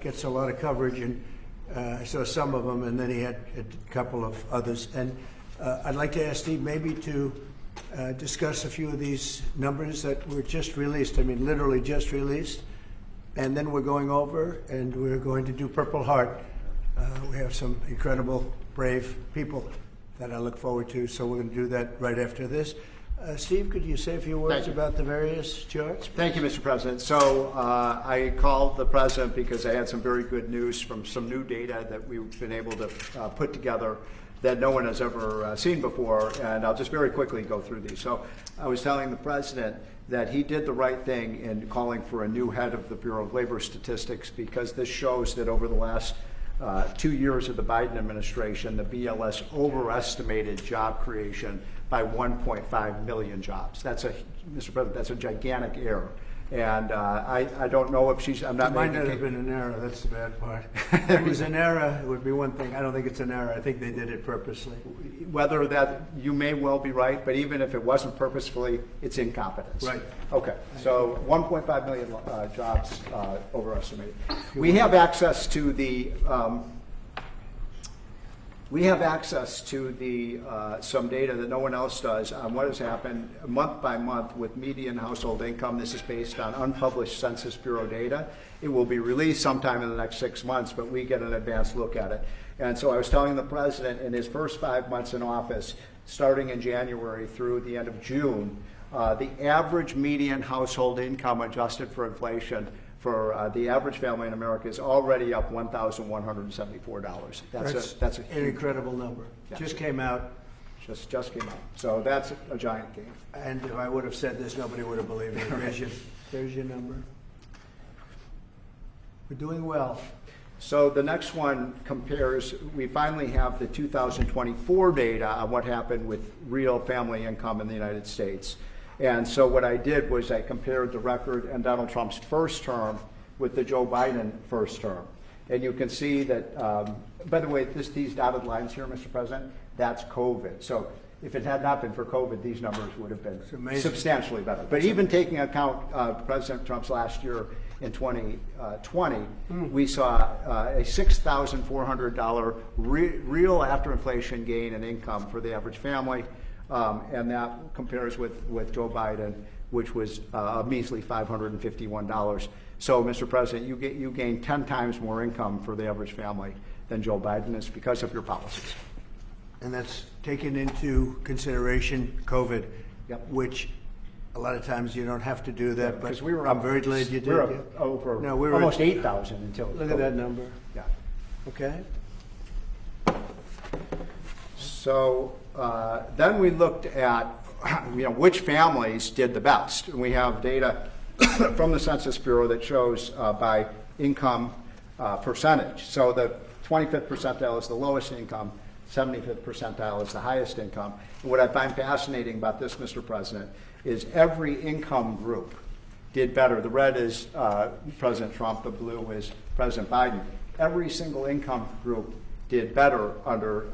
gets a lot of coverage, and I saw some of them, and then he had a couple of others. And I'd like to ask Steve maybe to discuss a few of these numbers that were just released. I mean, literally just released. And then we're going over, and we're going to do Purple Heart. We have some incredible, brave people that I look forward to, so we're going to do that right after this. Steve, could you say a few words about the various charts? Thank you, Mr. President. So I called the President because I had some very good news from some new data that we've been able to put together that no one has ever seen before, and I'll just very quickly go through these. So I was telling the President that he did the right thing in calling for a new head of the Bureau of Labor Statistics, because this shows that over the last 2 years of the Biden administration, the BLS overestimated job creation by 1.5 million jobs. That's a, Mr. President, that's a gigantic error. And I don't know if she's, I'm not making it might not have been an error, that's the bad part. If it was an error, it would be one thing. I don't think it's an error. I think they did it purposely. Whether that, you may well be right, but even if it wasn't purposefully, it's incompetence. Right. Okay, so 1.5 million jobs overestimated. We have access to the some data that no one else does on what has happened month by month with median household income. This is based on unpublished Census Bureau data. It will be released sometime in the next 6 months, but we get an advanced look at it. And so I was telling the President in his first 5 months in office, starting in January through the end of June, the average median household income adjusted for inflation for the average family in America is already up $1,174. That's an incredible number. Yeah. Just came out. Just came out. So that's a giant gain. And if I would have said this, nobody would have believed me. There's your number. We're doing well. So the next one compares, we finally have the 2024 data on what happened with real family income in the United States. And so what I did was I compared the record in Donald Trump's first term with the Joe Biden first term. And you can see that, by the way, these dotted lines here, Mr. President, that's COVID. So if it had not been for COVID, these numbers would have been substantially better. But even taking account President Trump's last year in 2020, we saw a $6,400 real after inflation gain in income for the average family. And that compares with Joe Biden, which was a measly $551. So, Mr. President, you gain 10 times more income for the average family than Joe Biden is because of your policies. And that's taken into consideration COVID, yep. Which a lot of times you don't have to do that. Yeah, but I'm very glad you did. We're over almost 8,000 until look at that number. Yeah. Okay. So then we looked at which families did the best. And we have data from the Census Bureau that shows by income percentage. So the 25th percentile is the lowest income, 75th percentile is the highest income. And what I find fascinating about this, Mr. President, is every income group did better. The red is President Trump, the blue is President Biden. Every single income group did better under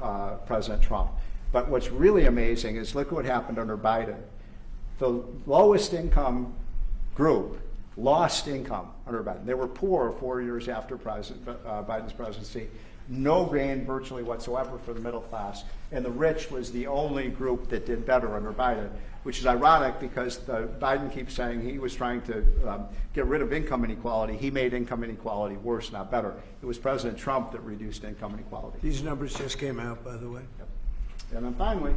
President Trump. But what's really amazing is look what happened under Biden. The lowest income group lost income under Biden. They were poor 4 years after Biden's presidency. No gain virtually whatsoever for the middle class. And the rich was the only group that did better under Biden, which is ironic because Biden keeps saying he was trying to get rid of income inequality. He made income inequality worse, not better. It was President Trump that reduced income inequality. These numbers just came out, by the way. Yep. And then finally,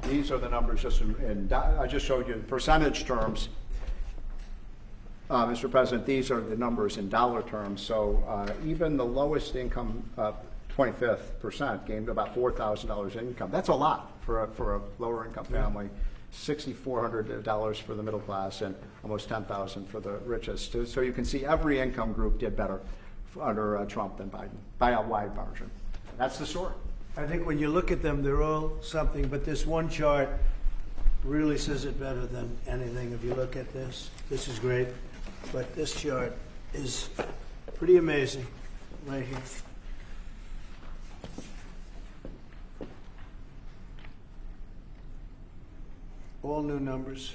these are the numbers just I just showed you in percentage terms. Mr. President, these are the numbers in dollar terms. So even the lowest income, 25th percent, gained about $4,000 in income. That's a lot for a lower income family. $6,400 for the middle class and almost $10,000 for the richest. So you can see every income group did better under Trump than Biden by a wide margin. That's the story. I think when you look at them, they're all something, but this one chart really says it better than anything. If you look at this is great, but this chart is pretty amazing right here. All new numbers.